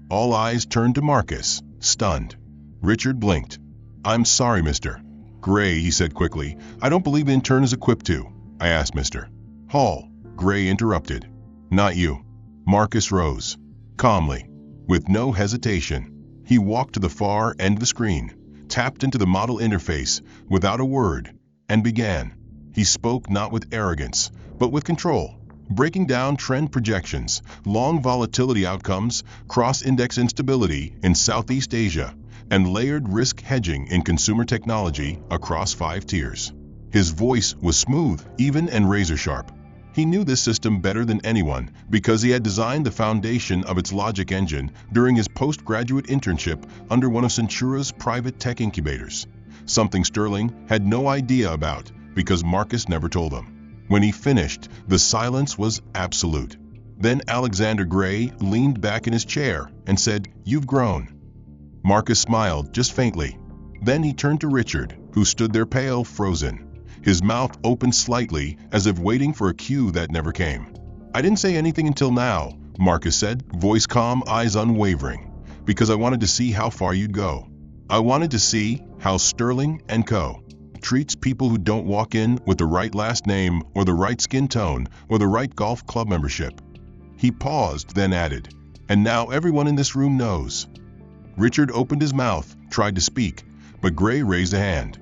All eyes turned to Marcus, stunned. Richard blinked. I'm sorry, Mr. Gray, he said quickly. I don't believe Intern is equipped to. I asked Mr. Hall. Gray interrupted. Not you. Marcus rose. Calmly. With no hesitation. He walked to the far end of the screen, tapped into the model interface without a word, and began. He spoke not with arrogance, but with control, breaking down trend projections, long volatility outcomes, cross-index instability in Southeast Asia, and layered risk hedging in consumer technology across 5 tiers. His voice was smooth, even, and razor-sharp. He knew this system better than anyone because he had designed the foundation of its logic engine during his postgraduate internship under one of Centura's private tech incubators, something Sterling had no idea about because Marcus never told him. When he finished, the silence was absolute. Then Alexander Gray leaned back in his chair and said, "You've grown." Marcus smiled, just faintly. Then he turned to Richard, who stood there pale, frozen. His mouth opened slightly, as if waiting for a cue that never came. "I didn't say anything until now," Marcus said, voice calm, eyes unwavering, "because I wanted to see how far you'd go. I wanted to see how Sterling & Co. treats people who don't walk in with the right last name or the right skin tone or the right golf club membership." He paused, then added, "And now everyone in this room knows." Richard opened his mouth, tried to speak, but Gray raised a hand.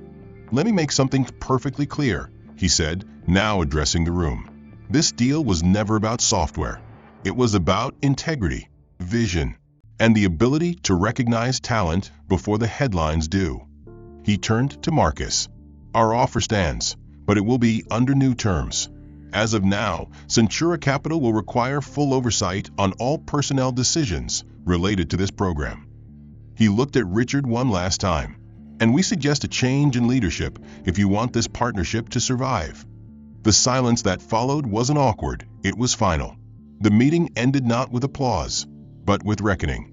"Let me make something perfectly clear," he said, now addressing the room. "This deal was never about software. It was about integrity, vision, and the ability to recognize talent before the headlines do." He turned to Marcus. "Our offer stands, but it will be under new terms. As of now, Centura Capital will require full oversight on all personnel decisions related to this program." He looked at Richard one last time. "And we suggest a change in leadership if you want this partnership to survive." The silence that followed wasn't awkward, it was final. The meeting ended not with applause, but with reckoning.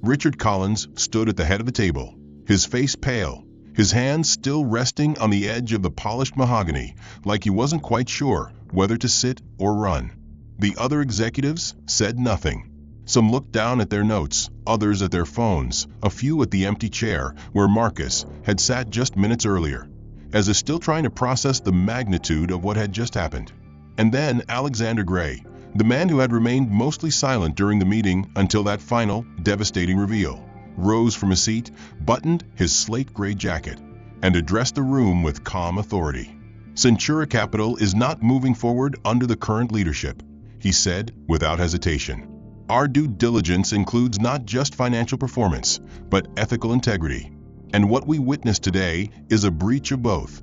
Richard Collins stood at the head of the table, his face pale, his hands still resting on the edge of the polished mahogany, like he wasn't quite sure whether to sit or run. The other executives said nothing. Some looked down at their notes, others at their phones, a few at the empty chair where Marcus had sat just minutes earlier, as if still trying to process the magnitude of what had just happened. And then Alexander Gray, the man who had remained mostly silent during the meeting until that final, devastating reveal, rose from his seat, buttoned his slate-gray jacket, and addressed the room with calm authority. "Centura Capital is not moving forward under the current leadership," he said without hesitation. "Our due diligence includes not just financial performance, but ethical integrity. And what we witnessed today is a breach of both."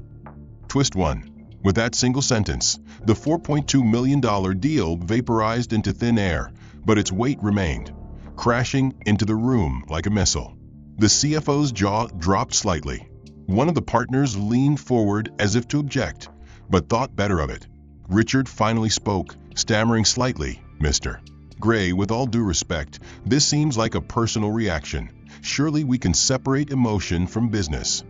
Twist 1. With that single sentence, the $4.2 million deal vaporized into thin air, but its weight remained, crashing into the room like a missile. The CFO's jaw dropped slightly. One of the partners leaned forward as if to object, but thought better of it. Richard finally spoke, stammering slightly, "Mr. Gray, with all due respect, this seems like a personal reaction. Surely we can separate emotion from business."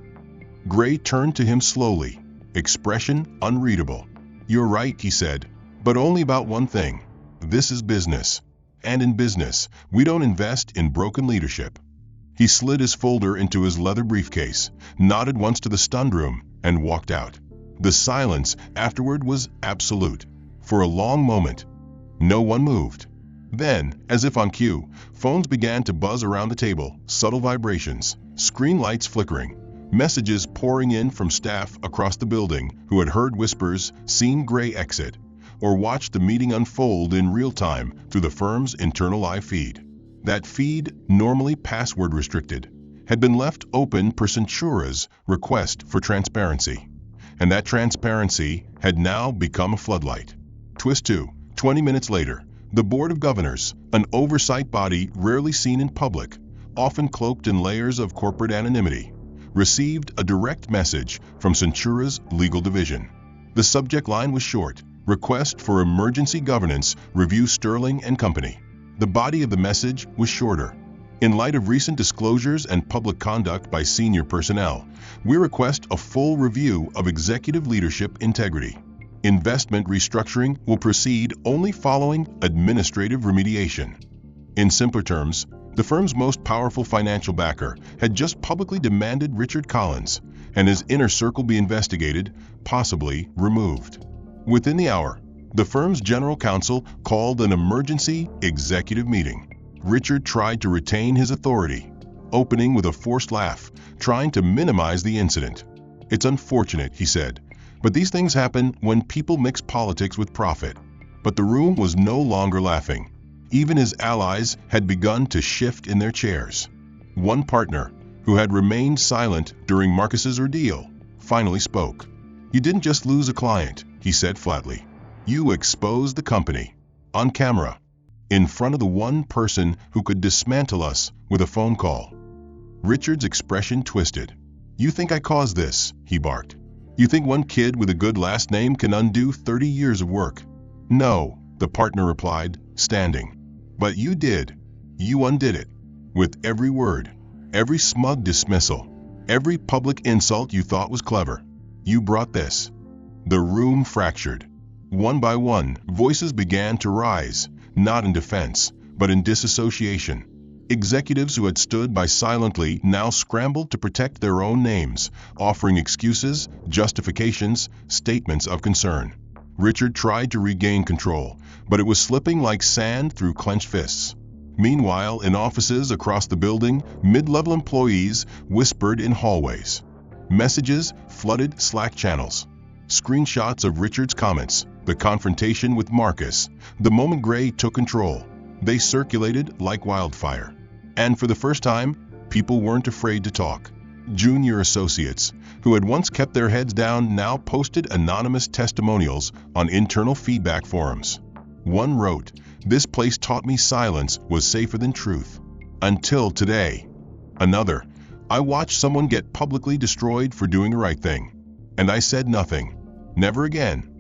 Gray turned to him slowly, expression unreadable. "You're right," he said, "but only about one thing. This is business. And in business, we don't invest in broken leadership." He slid his folder into his leather briefcase, nodded once to the stunned room, and walked out. The silence afterward was absolute. For a long moment, no one moved. Then, as if on cue, phones began to buzz around the table, subtle vibrations, screen lights flickering, messages pouring in from staff across the building who had heard whispers, seen Gray exit, or watched the meeting unfold in real time through the firm's internal live feed. That feed, normally password restricted, had been left open per Centura's request for transparency. And that transparency had now become a floodlight. Twist 2. 20 minutes later, the Board of Governors, an oversight body rarely seen in public, often cloaked in layers of corporate anonymity, received a direct message from Centura's legal division. The subject line was short: "Request for emergency governance, review Sterling & Company." The body of the message was shorter. "In light of recent disclosures and public conduct by senior personnel, we request a full review of executive leadership integrity. Investment restructuring will proceed only following administrative remediation." In simpler terms, The firm's most powerful financial backer had just publicly demanded Richard Collins and his inner circle be investigated, possibly removed. Within the hour, the firm's general counsel called an emergency executive meeting. Richard tried to retain his authority, opening with a forced laugh, trying to minimize the incident. "It's unfortunate," he said, "but these things happen when people mix politics with profit." But the room was no longer laughing. Even his allies had begun to shift in their chairs. One partner, who had remained silent during Marcus's ordeal, finally spoke. "You didn't just lose a client," he said flatly. "You exposed the company. On camera. In front of the one person who could dismantle us with a phone call." Richard's expression twisted. "You think I caused this?" he barked. "You think one kid with a good last name can undo 30 years of work?" "No," the partner replied, standing. "But you did. You undid it. With every word, every smug dismissal, every public insult you thought was clever. You brought this." The room fractured. One by one, voices began to rise, not in defense, but in disassociation. Executives who had stood by silently now scrambled to protect their own names, offering excuses, justifications, statements of concern. Richard tried to regain control, but it was slipping like sand through clenched fists. Meanwhile, in offices across the building, mid-level employees whispered in hallways. Messages flooded Slack channels. Screenshots of Richard's comments, the confrontation with Marcus, the moment Gray took control. They circulated like wildfire. And for the first time, people weren't afraid to talk. Junior associates, who had once kept their heads down, now posted anonymous testimonials on internal feedback forums. One wrote, "This place taught me silence was safer than truth. Until today." Another, "I watched someone get publicly destroyed for doing the right thing. And I said nothing. Never again."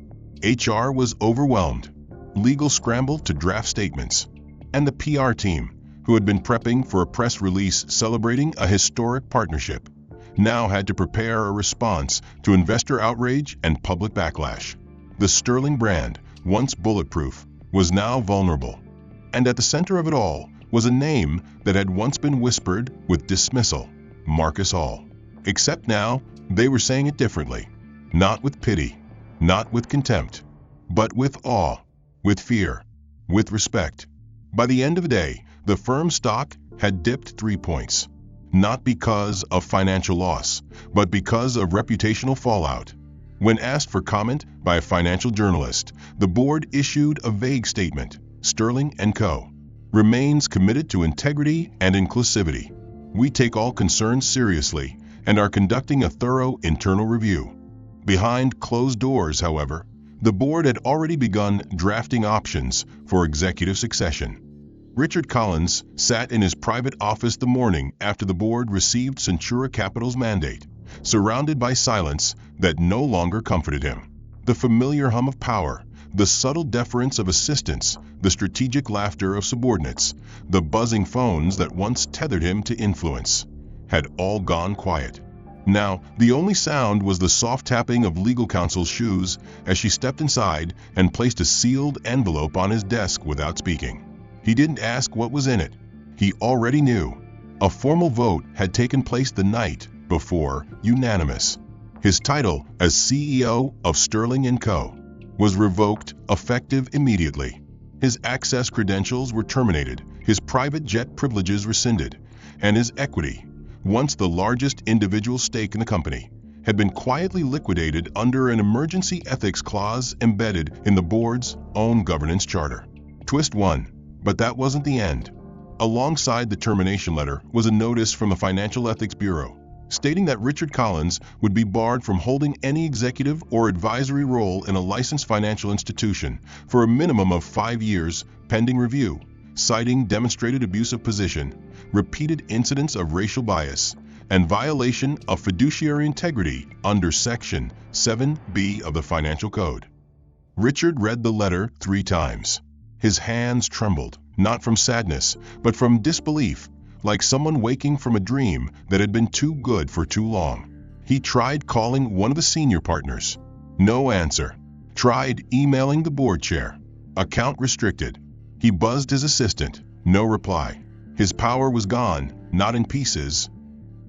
HR was overwhelmed. Legal scrambled to draft statements. And the PR team, who had been prepping for a press release celebrating a historic partnership, now had to prepare a response to investor outrage and public backlash. The Sterling brand, once bulletproof, was now vulnerable. And at the center of it all was a name that had once been whispered with dismissal: Marcus Hall. Except now, they were saying it differently. Not with pity, not with contempt, but with awe, with fear, with respect. By the end of the day, the firm's stock had dipped 3 points. Not because of financial loss, but because of reputational fallout. When asked for comment by a financial journalist, the board issued a vague statement: Sterling & Co. remains committed to integrity and inclusivity. We take all concerns seriously and are conducting a thorough internal review. Behind closed doors, however, the board had already begun drafting options for executive succession. Richard Collins sat in his private office the morning after the board received Centura Capital's mandate, surrounded by silence that no longer comforted him. The familiar hum of power, the subtle deference of assistants, the strategic laughter of subordinates, the buzzing phones that once tethered him to influence, had all gone quiet. Now, the only sound was the soft tapping of legal counsel's shoes as she stepped inside and placed a sealed envelope on his desk without speaking. He didn't ask what was in it. He already knew. A formal vote had taken place the night before, unanimous. His title as CEO of Sterling & Co. was revoked, effective immediately. His access credentials were terminated, his private jet privileges rescinded, and his equity, once the largest individual stake in the company, had been quietly liquidated under an emergency ethics clause embedded in the board's own governance charter. Twist 1. But that wasn't the end. Alongside the termination letter was a notice from the Financial Ethics Bureau, stating that Richard Collins would be barred from holding any executive or advisory role in a licensed financial institution for a minimum of 5 years pending review, citing demonstrated abuse of position, repeated incidents of racial bias, and violation of fiduciary integrity under Section 7B of the Financial Code. Richard read the letter 3 times. His hands trembled, not from sadness, but from disbelief, like someone waking from a dream that had been too good for too long. He tried calling one of the senior partners. No answer. Tried emailing the board chair. Account restricted. He buzzed his assistant. No reply. His power was gone, not in pieces,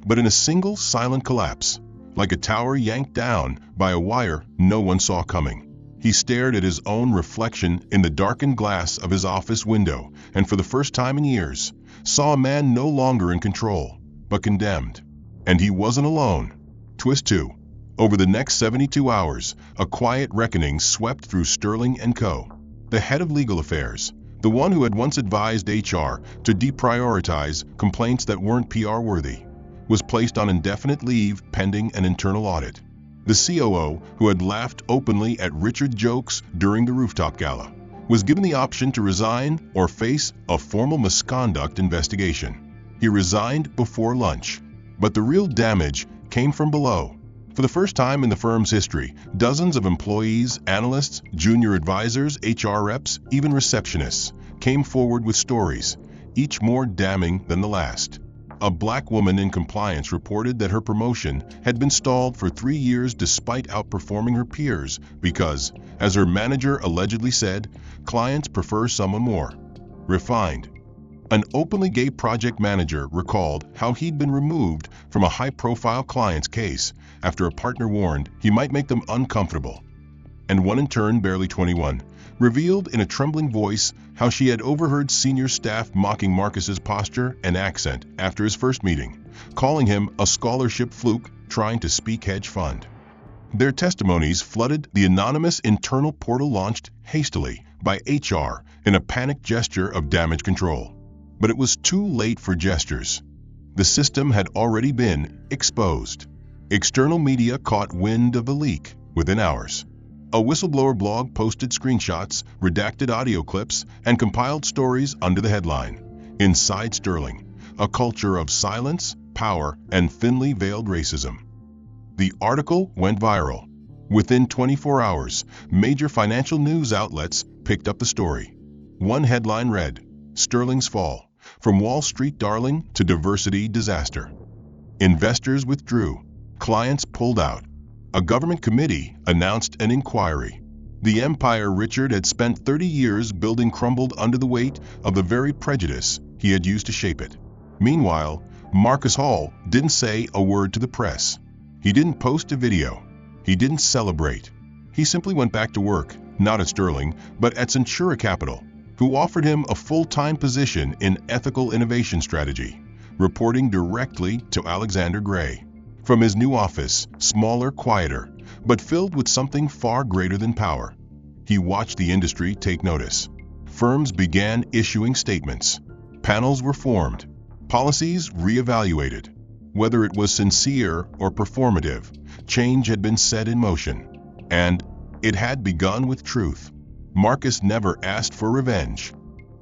but in a single silent collapse, like a tower yanked down by a wire no one saw coming. He stared at his own reflection in the darkened glass of his office window, and for the first time in years, saw a man no longer in control, but condemned. And he wasn't alone. Twist 2. Over the next 72 hours, a quiet reckoning swept through Sterling & Co. The head of legal affairs, the one who had once advised HR to deprioritize complaints that weren't PR-worthy, was placed on indefinite leave pending an internal audit. The COO, who had laughed openly at Richard's jokes during the rooftop gala, was given the option to resign or face a formal misconduct investigation. He resigned before lunch, but the real damage came from below. For the first time in the firm's history, dozens of employees, analysts, junior advisors, HR reps, even receptionists came forward with stories, each more damning than the last. A black woman in compliance reported that her promotion had been stalled for 3 years despite outperforming her peers because, as her manager allegedly said, clients prefer someone more refined. An openly gay project manager recalled how he'd been removed from a high-profile client's case after a partner warned he might make them uncomfortable. And one intern, barely 21, revealed in a trembling voice how she had overheard senior staff mocking Marcus's posture and accent after his first meeting, calling him a scholarship fluke trying to speak hedge fund. Their testimonies flooded the anonymous internal portal launched hastily by HR in a panicked gesture of damage control. But it was too late for gestures. The system had already been exposed. External media caught wind of the leak within hours. A whistleblower blog posted screenshots, redacted audio clips, and compiled stories under the headline, "Inside Sterling, a culture of silence, power, and thinly veiled racism." The article went viral. Within 24 hours, major financial news outlets picked up the story. One headline read, "Sterling's Fall, from Wall Street Darling to Diversity Disaster." Investors withdrew. Clients pulled out. A government committee announced an inquiry. The empire Richard had spent 30 years building crumbled under the weight of the very prejudice he had used to shape it. Meanwhile, Marcus Hall didn't say a word to the press. He didn't post a video. He didn't celebrate. He simply went back to work, not at Sterling, but at Centura Capital, who offered him a full-time position in ethical innovation strategy, reporting directly to Alexander Gray. From his new office, smaller, quieter, but filled with something far greater than power, he watched the industry take notice. Firms began issuing statements. Panels were formed. Policies reevaluated. Whether it was sincere or performative, change had been set in motion. And it had begun with truth. Marcus never asked for revenge.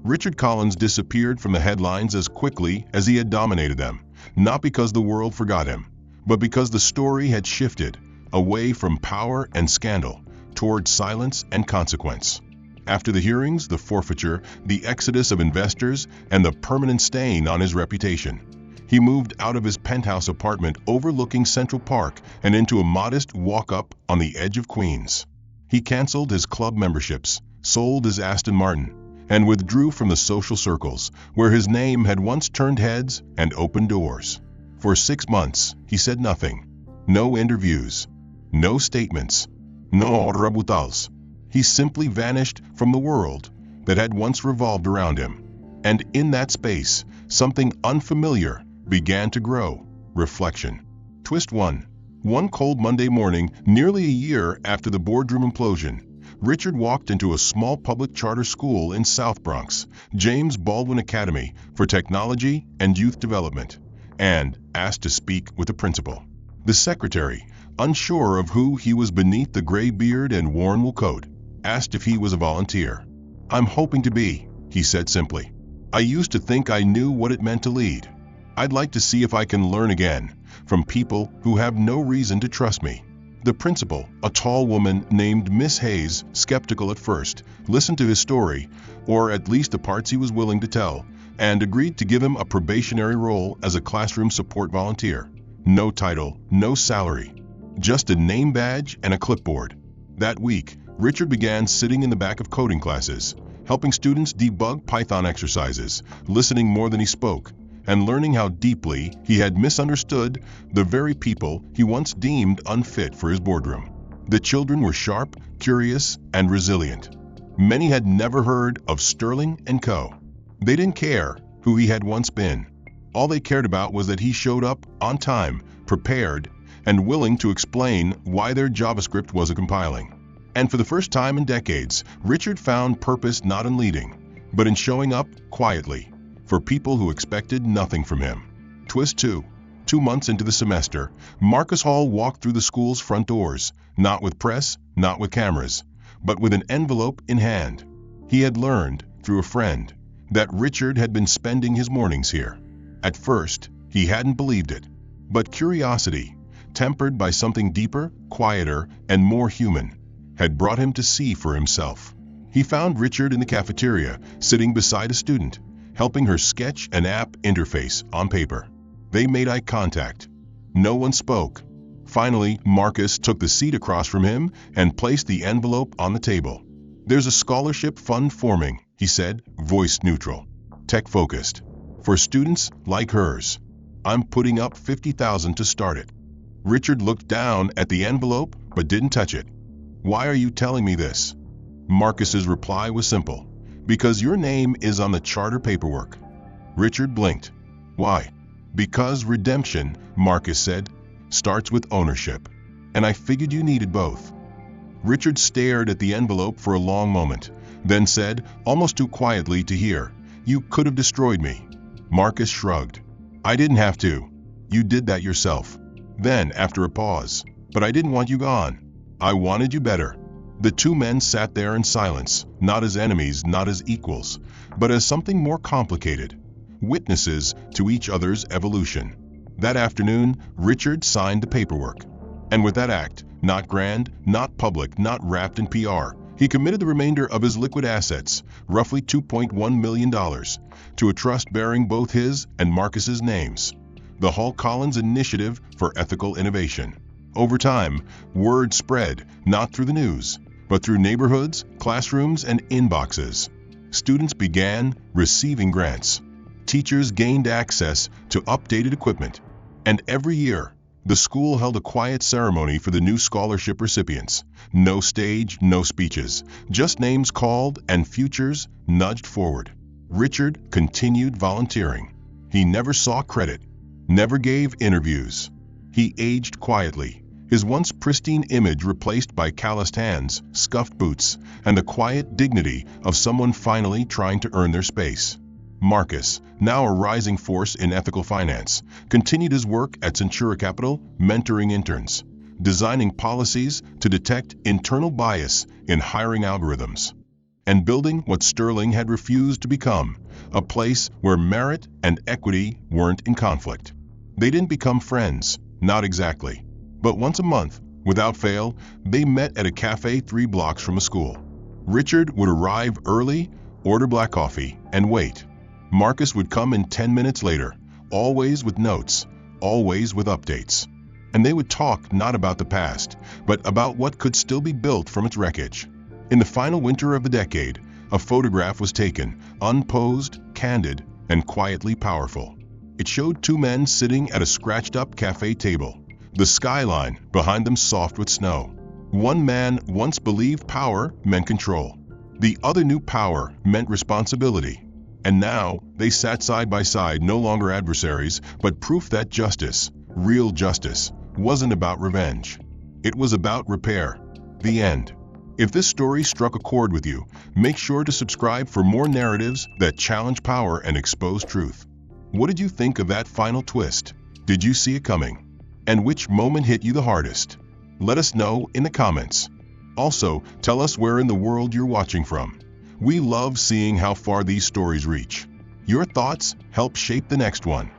Richard Collins disappeared from the headlines as quickly as he had dominated them, not because the world forgot him, but because the story had shifted away from power and scandal toward silence and consequence. After the hearings, the forfeiture, the exodus of investors, and the permanent stain on his reputation, he moved out of his penthouse apartment overlooking Central Park and into a modest walk-up on the edge of Queens. He canceled his club memberships, sold his Aston Martin, and withdrew from the social circles where his name had once turned heads and opened doors. For 6 months, he said nothing. No interviews. No statements. No rebutals. He simply vanished from the world that had once revolved around him. And in that space, something unfamiliar began to grow. Reflection. Twist 1. One cold Monday morning, nearly a year after the Boardroom implosion, Richard walked into a small public charter school in South Bronx, James Baldwin Academy for Technology and Youth Development, and asked to speak with the principal. The secretary, unsure of who he was beneath the gray beard and worn wool coat, asked if he was a volunteer. "I'm hoping to be," he said simply. "I used to think I knew what it meant to lead. I'd like to see if I can learn again from people who have no reason to trust me." The principal, a tall woman named Miss Hayes, skeptical at first, listened to his story, or at least the parts he was willing to tell, and agreed to give him a probationary role as a classroom support volunteer. No title, no salary, just a name badge and a clipboard. That week, Richard began sitting in the back of coding classes, helping students debug Python exercises, listening more than he spoke, and learning how deeply he had misunderstood the very people he once deemed unfit for his boardroom. The children were sharp, curious, and resilient. Many had never heard of Sterling & Co. They didn't care who he had once been. All they cared about was that he showed up on time, prepared, and willing to explain why their JavaScript wasn't compiling. And for the first time in decades, Richard found purpose not in leading, but in showing up quietly for people who expected nothing from him. Twist 2. 2 months into the semester, Marcus Hall walked through the school's front doors, not with press, not with cameras, but with an envelope in hand. He had learned, through a friend, that Richard had been spending his mornings here. At first, he hadn't believed it, but curiosity, tempered by something deeper, quieter, and more human, had brought him to see for himself. He found Richard in the cafeteria, sitting beside a student, helping her sketch an app interface on paper. They made eye contact. No one spoke. Finally, Marcus took the seat across from him and placed the envelope on the table. "There's a scholarship fund forming," he said, voice neutral, tech-focused, "for students like hers. I'm putting up $50,000 to start it." Richard looked down at the envelope but didn't touch it. "Why are you telling me this?" Marcus's reply was simple. "Because your name is on the charter paperwork." Richard blinked. "Why?" "Because redemption," Marcus said, "starts with ownership. And I figured you needed both." Richard stared at the envelope for a long moment, then said, almost too quietly to hear, "You could have destroyed me." Marcus shrugged. "I didn't have to. You did that yourself." Then, after a pause, "But I didn't want you gone. I wanted you better." The two men sat there in silence, not as enemies, not as equals, but as something more complicated, witnesses to each other's evolution. That afternoon, Richard signed the paperwork. And with that act, not grand, not public, not wrapped in PR, he committed the remainder of his liquid assets, roughly $2.1 million, to a trust bearing both his and Marcus's names, the Hall Collins Initiative for Ethical Innovation. Over time, word spread, not through the news, but through neighborhoods, classrooms, and inboxes. Students began receiving grants. Teachers gained access to updated equipment. And every year, the school held a quiet ceremony for the new scholarship recipients. No stage, no speeches, just names called and futures nudged forward. Richard continued volunteering. He never saw credit, never gave interviews. He aged quietly, his once pristine image replaced by calloused hands, scuffed boots, and the quiet dignity of someone finally trying to earn their space. Marcus, now a rising force in ethical finance, continued his work at Centura Capital, mentoring interns, designing policies to detect internal bias in hiring algorithms, and building what Sterling had refused to become, a place where merit and equity weren't in conflict. They didn't become friends, not exactly, but once a month, without fail, they met at a cafe 3 blocks from a school. Richard would arrive early, order black coffee, and wait. Marcus would come in 10 minutes later, always with notes, always with updates. And they would talk not about the past, but about what could still be built from its wreckage. In the final winter of the decade, a photograph was taken, unposed, candid, and quietly powerful. It showed 2 men sitting at a scratched-up cafe table, the skyline behind them soft with snow. One man once believed power meant control. The other knew power meant responsibility. And now, they sat side by side, no longer adversaries, but proof that justice, real justice, wasn't about revenge. It was about repair. The end. If this story struck a chord with you, make sure to subscribe for more narratives that challenge power and expose truth. What did you think of that final twist? Did you see it coming? And which moment hit you the hardest? Let us know in the comments. Also, tell us where in the world you're watching from. We love seeing how far these stories reach. Your thoughts help shape the next one.